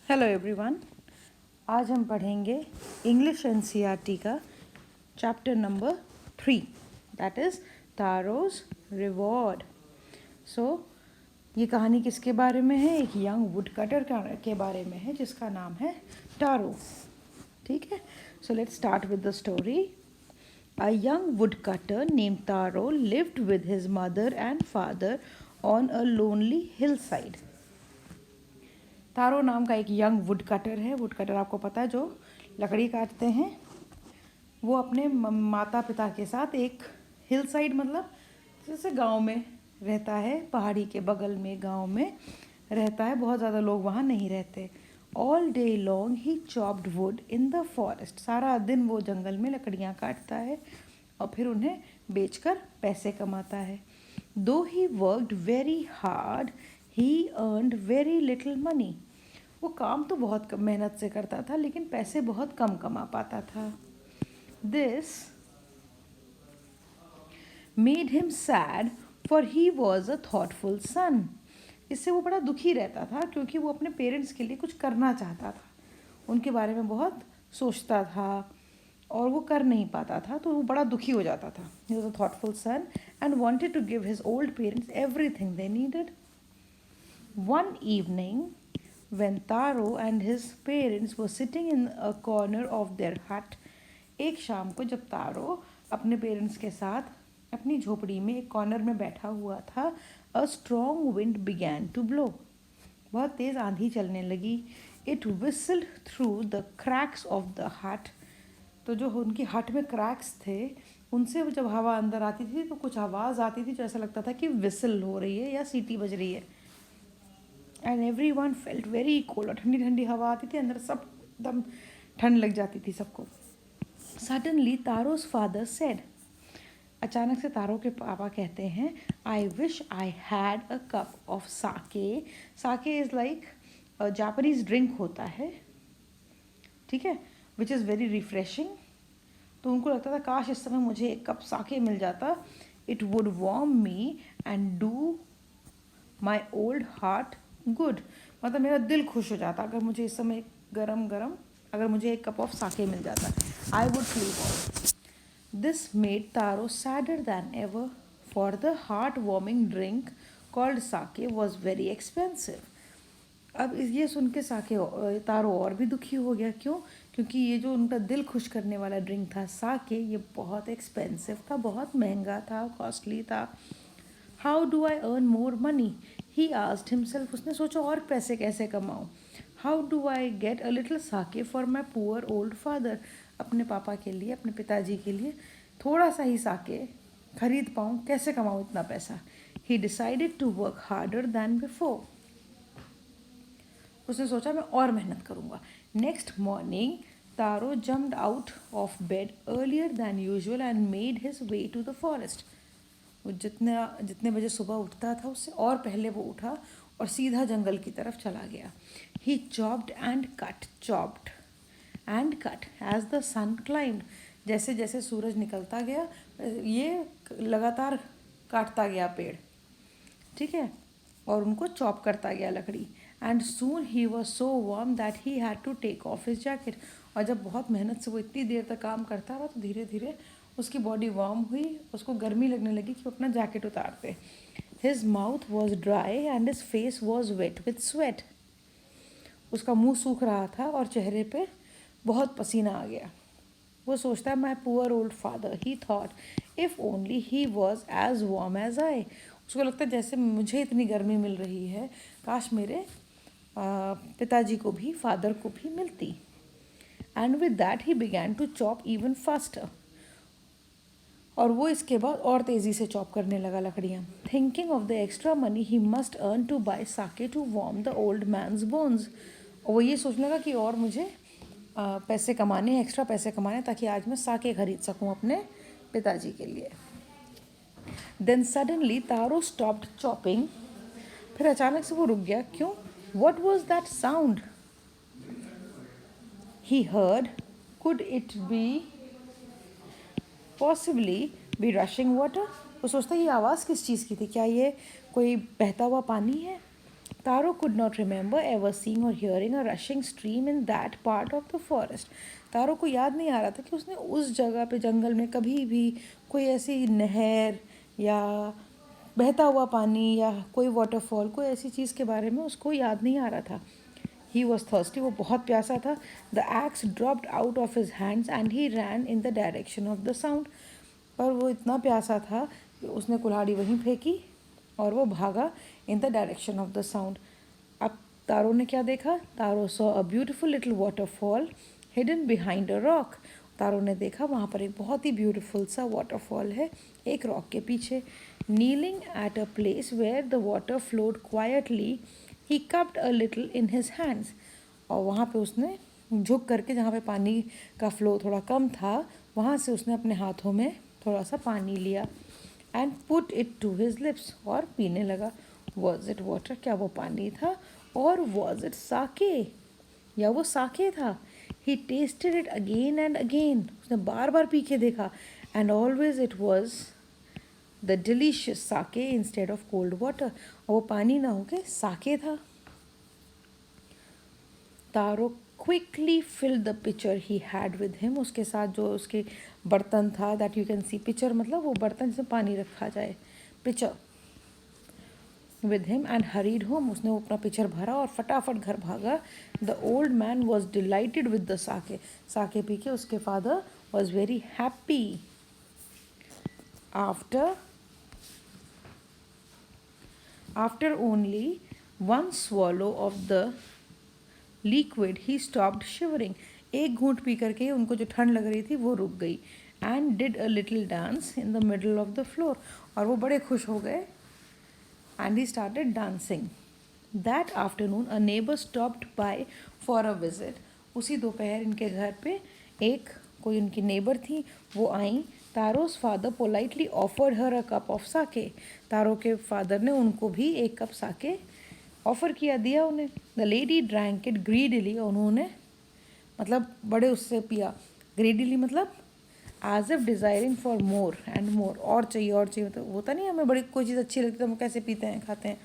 Hello everyone. आज हम पढ़ेंगे इंग्लिश एनसीईआरटी का chapter number 3, that is Taro's reward. So ये कहानी किसके बारे में है? एक यंग वुड कटर के बारे में है जिसका नाम है टारो। ठीक है, so let's start with the story. A young woodcutter named Taro lived with his mother and father on a lonely hillside. तारो नाम का एक यंग वुड कटर है। वुड कटर आपको पता है, जो लकड़ी काटते हैं। वो अपने माता पिता के साथ एक हिल साइड, मतलब जैसे गांव में रहता है, पहाड़ी के बगल में गांव में रहता है। बहुत ज़्यादा लोग वहाँ नहीं रहते। All day long he chopped would in the forest. सारा दिन वो जंगल में लकड़ियाँ काटता है और फिर उन्हें बेचकर पैसे कमाता है। दो he worked very hard, he earned very little money. वो काम तो बहुत कम मेहनत से करता था, लेकिन पैसे बहुत कम कमा पाता था। This made him sad, for he was a thoughtful son. इससे वो बड़ा दुखी रहता था, क्योंकि वो अपने पेरेंट्स के लिए कुछ करना चाहता था, उनके बारे में बहुत सोचता था और वो कर नहीं पाता था, तो वो बड़ा दुखी हो जाता था। He was a thoughtful son and wanted to give his old parents everything they needed. One evening, when Taro and his parents were sitting in a corner of their hut, एक शाम को जब तारो अपने पेरेंट्स के साथ अपनी झोपड़ी में एक कॉर्नर में बैठा हुआ था, a strong wind began to blow. बहुत तेज़ आंधी चलने लगी। It whistled through the cracks of the hut. तो जो उनकी हट में क्रैक्स थे, उनसे जब हवा अंदर आती थी तो कुछ आवाज़ आती थी जो ऐसा लगता था कि विसल हो रही है या सीटी बज रही है। And every one felt very cold. और ठंडी ठंडी हवा आती थी, अंदर सब एकदम ठंड लग जाती थी सबको। सडनली तारोज फादर सेड, अचानक से तारो के पापा कहते हैं, I wish I had a cup of sake. Sake is like Japanese drink होता है, ठीक है, विच इज़ वेरी रिफ्रेशिंग। तो उनको लगता था काश इस समय मुझे एक कप साके मिल जाता। It would warm me and do my old heart good. मतलब मेरा दिल खुश हो जाता अगर मुझे इस समय गरम गरम अगर मुझे एक कप ऑफ साके मिल जाता। I would feel warm. This made Taro sadder than ever, for the heart warming drink called sake was very expensive. अब ये सुन के तारो और भी दुखी हो गया। क्यों? क्योंकि ये जो उनका दिल खुश करने वाला ड्रिंक था साके, ये बहुत एक्सपेंसिव था, बहुत महंगा था, कॉस्टली था। How do I earn more money, he asked himself. उसने सोचा और पैसे कैसे कमाऊँ। How do I get a little sake for my poor old father. अपने पापा के लिए, अपने पिताजी के लिए थोड़ा सा ही साके खरीद पाऊँ, कैसे कमाऊँ इतना पैसा। He decided to work harder than before. उसने सोचा मैं और मेहनत करूँगा। Next morning Taro jumped out of bed earlier than usual and made his way to the forest. वो जितने बजे सुबह उठता था उससे और पहले वो उठा और सीधा जंगल की तरफ चला गया। He chopped and cut as the son climbed. जैसे जैसे सूरज निकलता गया, ये लगातार काटता गया पेड़, ठीक है, और उनको चॉप करता गया लकड़ी। And soon he was so warm that he had to take off his jacket. और जब बहुत मेहनत से वो इतनी देर तक काम करता रहा तो धीरे धीरे उसकी बॉडी वार्म हुई, उसको गर्मी लगने लगी कि वो अपना जैकेट उतारते। His mouth was dry and his face was wet with sweat. उसका मुंह सूख रहा था और चेहरे पे बहुत पसीना आ गया। वो सोचता है, my poor old father, he thought, if only he was as warm as I. उसको लगता है जैसे मुझे इतनी गर्मी मिल रही है, काश मेरे पिताजी को भी, फादर को भी मिलती। And with that he began to chop even faster. और वो इसके बाद और तेज़ी से चॉप करने लगा लकड़ियाँ। Thinking of the extra money he must earn to buy sake to warm the old man's bones. और वो ये सोचने लगा कि और मुझे पैसे कमाने, एक्स्ट्रा पैसे कमाने, ताकि आज मैं साके खरीद सकूँ अपने पिताजी के लिए। देन सडनली तारो स्टॉप्ड चॉपिंग। फिर अचानक से वो रुक गया। क्यों? What was that sound he heard? Could it be possibly be rushing water? वो सोचता है ये आवाज़ किस चीज़ की थी, क्या ये कोई बहता हुआ पानी है? Taro could not remember ever seeing or hearing a rushing stream in that part of the forest. तारो को याद नहीं आ रहा था कि उसने उस जगह पे जंगल में कभी भी कोई ऐसी नहर या बहता हुआ पानी या कोई वाटरफॉल, कोई ऐसी चीज़ के बारे में उसको याद नहीं आ रहा था. He was thirsty, वो बहुत प्यासा था. The axe dropped out of his hands and he ran in the direction of the sound. पर वो इतना प्यासा था कि उसने कुल्हाड़ी वहीं फेंकी और वो भागा in the direction of the sound. अब तारो ने क्या देखा? Taro saw a beautiful little waterfall hidden behind a rock. Taro ने देखा वहाँ पर एक बहुत ही ब्यूटीफुल सा वाटरफॉल है एक रॉक के पीछे. Kneeling at a place where the water flowed quietly he cupped a little in his hands. और वहाँ पे उसने झुक करके, जहाँ पे पानी का फ्लो थोड़ा कम था, वहाँ से उसने अपने हाथों में थोड़ा सा पानी लिया and put it to his lips, और पीने लगा. Was it water? क्या वो पानी था? और वॉज इट साके? या वो साके था? He tasted it again and again. उसने बार बार पी के देखा. And always it was the delicious sake instead of cold water. और वो पानी ना होके साके था. Taro quickly fill the pitcher he had with him. उसके साथ जो उसके बर्तन था, that you can see, pitcher मतलब वो बर्तन जिसमें पानी रखा जाए, pitcher, with him and hurried home. उसने वो अपना पिक्चर भरा और फटाफट घर भागा. The old man was delighted with the sake. Sake पी के उसके father was very happy. After only one swallow of the liquid he stopped shivering. एक घूंट पी करके उनको जो ठंड लग रही थी वो रुक गई. And did a little dance in the middle of the floor. और वो बड़े खुश हो गए. And he started dancing. That afternoon a neighbour stopped bye for a visit. उसी दोपहर इनके घर पे एक कोई उनकी नेबर थी, वो आई. Taro's father politely offered her a cup of sake. Taro के फादर ने उनको भी एक कप साके ऑफ़र किया, दिया उन्हें. The lady drank it greedily. उन्होंने मतलब बड़े उससे पिया. ग्रीडली मतलब as if desiring for more and more. और चाहिए और चाहिए. मतलब होता नहीं, हमें बड़ी कोई चीज़ अच्छी लगती है तो हम कैसे पीते हैं, खाते हैं.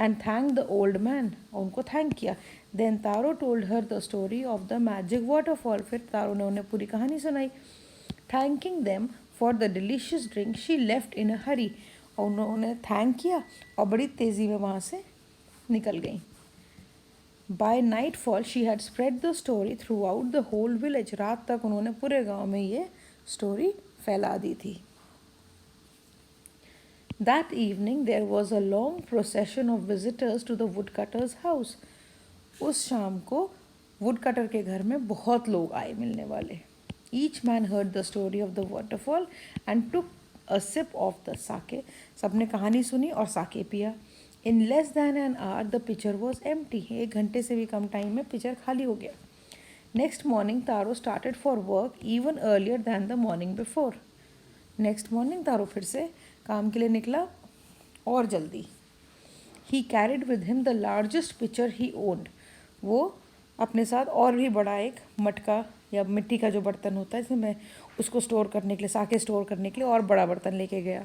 And thank the old man. और उनको थैंक किया. Then Taro told her the story of the magic waterfall. फिर तारो ने उन्हें पूरी कहानी सुनाई. Thanking them for the delicious drink she left in a hurry. और उन्होंने थैंक किया और बड़ी तेज़ी में वहाँ से निकल गई. By nightfall she had spread the story throughout the whole village. रात तक उन्होंने पूरे गांव में ये स्टोरी फैला दी थी. That evening there was a long procession of visitors to the woodcutter's house. उस शाम को वुड कटर के घर में बहुत लोग आए मिलने वाले. Each man heard the story of the waterfall and took a sip of the sake. सबने कहानी सुनी और साके पिया. In less than an hour the pitcher was empty. 1 घंटे से भी कम टाइम में पिक्चर खाली हो गया. Next morning Taro started for work even earlier than the morning before. Next morning Taro फिर से काम के लिए निकला और जल्दी. He carried with him the largest pitcher he owned. वो अपने साथ और भी बड़ा एक मटका या मिट्टी का जो बर्तन होता है, इसमें उसको स्टोर करने के लिए, साके स्टोर करने के लिए और बड़ा बर्तन लेके गया.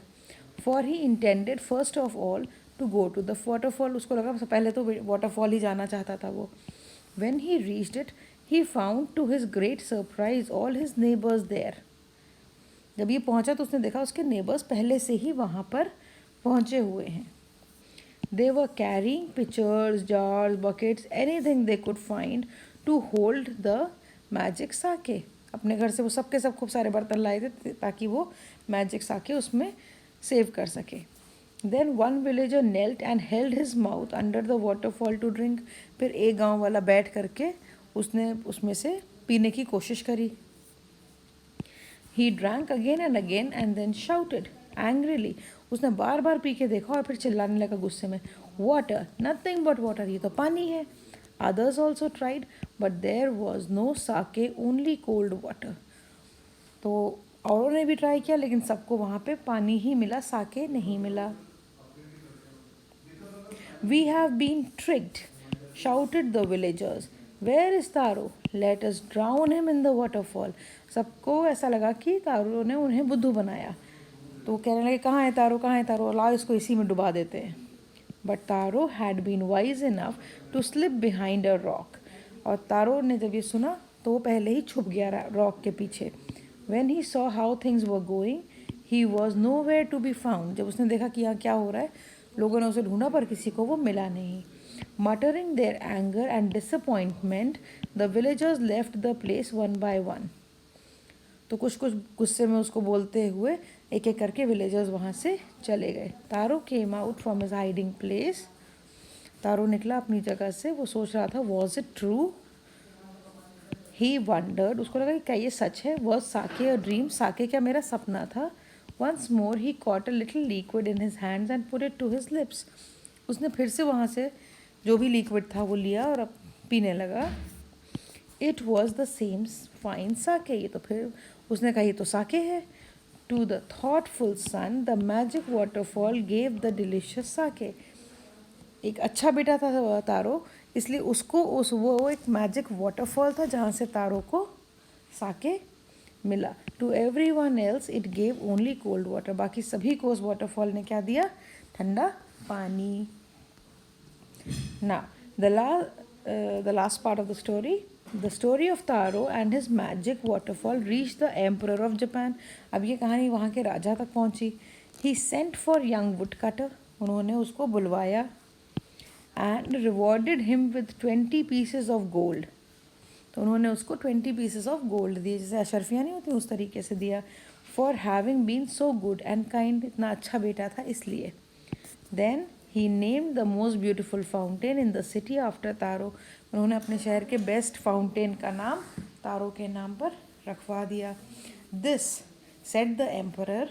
For he intended first of all to go to the waterfall. उसको लगा पहले तो वाटरफॉल ही जाना चाहता था वो. When he reached it he found to his great surprise all his neighbours there. जब ये पहुंचा तो उसने देखा उसके नेबर्स पहले से ही वहाँ पर पहुँचे हुए हैं. They were carrying pitchers, jars, buckets, anything they could find to hold the magic sake. अपने घर से वो सब के सब खूब सारे बर्तन लाए थे ताकि वो मैजिक साके उसमें सेव कर सके. Then one villager knelt and held his mouth under the waterfall to drink. फिर एक गांव वाला बैठ करके उसने उसमें से पीने की कोशिश करी. He drank again and then shouted angrily. उसने बार बार पी के देखा और फिर चिल्लाने लगा गुस्से में. Water, nothing but water. ये तो पानी है. Others also tried but there was no sake, only cold water. तो औरों ने भी ट्राई किया लेकिन सबको वहाँ पे पानी ही मिला, साके नहीं मिला. We have been tricked, shouted the villagers. Where is Taro? Let us drown him in the waterfall. सबको ऐसा लगा कि तारो ने उन्हें बुद्धू बनाया. तो कहने लगे कहाँ है तारो, कहाँ है तारो, लाओ इसको इसी में डुबा देते हैं. But Taro had been wise enough to slip behind a rock. और तारो ने जब ये सुना तो वो पहले ही छुप गया रॉक के पीछे। When he saw how things were going he was nowhere to be found. जब उसने देखा कि यहाँ क्या हो रहा है, लोगों ने उसे ढूंढा पर किसी को वो मिला नहीं। Muttering their anger and disappointment the villagers left the place one by one. तो कुछ कुछ गुस्से में उसको बोलते हुए एक एक करके विलेजर्स वहाँ से चले गए। Taro came out from his hiding place. Taro निकला अपनी जगह से। वो सोच रहा था was it true, he wondered, उसको लगा कि क्या ये सच है। वॉज साके अ ड्रीम, साके क्या मेरा सपना था। Once more he caught a little liquid in his hands and put it to his lips. उसने फिर से वहाँ से जो भी लिक्विड था वो लिया और अब पीने लगा। It was the same fine sake, ये तो फिर उसने कहा ये तो साके है। To the thoughtful son the magic waterfall gave the delicious sake. एक अच्छा बेटा था तारो, इसलिए उसको वो एक मैजिक वाटरफॉल था जहाँ से तारो को साके मिला। To everyone else it gave only cold water, बाकी सभी को उस वाटरफॉल ने क्या दिया, ठंडा पानी। ना the last part of the story of Taro and his magic waterfall reached the emperor of Japan. अब ये कहानी वहाँ के राजा तक पहुँची। He sent for young woodcutter, उन्होंने उसको बुलवाया। And rewarded him with 20 pieces of gold, तो उन्होंने उसको 20 pieces of gold दिए, जैसे अशरफियाँ नहीं होती उस तरीके से दिया। For having been so good and kind, इतना अच्छा बेटा था इसलिए। Then he named the most beautiful fountain in the city after Taro, उन्होंने अपने शहर के बेस्ट फाउंटेन का नाम तारो के नाम पर रखवा दिया। This said the emperor,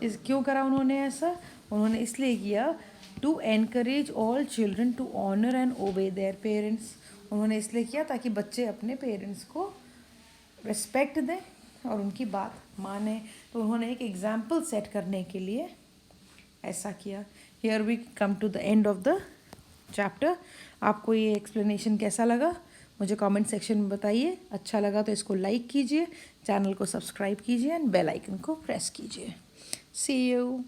इस क्यों करा उन्होंने ऐसा, उन्होंने इसलिए किया to encourage all children to honour and obey their parents, उन्होंने इसलिए किया ताकि बच्चे अपने पेरेंट्स को रिस्पेक्ट दें और उनकी बात माने। तो उन्होंने एक एग्जाम्पल सेट करने के लिए ऐसा किया। Here we come to the end of the chapter. आपको ये एक्सप्लेनेशन कैसा लगा मुझे कमेंट सेक्शन में बताइए। अच्छा लगा तो इसको लाइक कीजिए, चैनल को सब्सक्राइब कीजिए एंड बेल आइकन को प्रेस कीजिए। सी यू।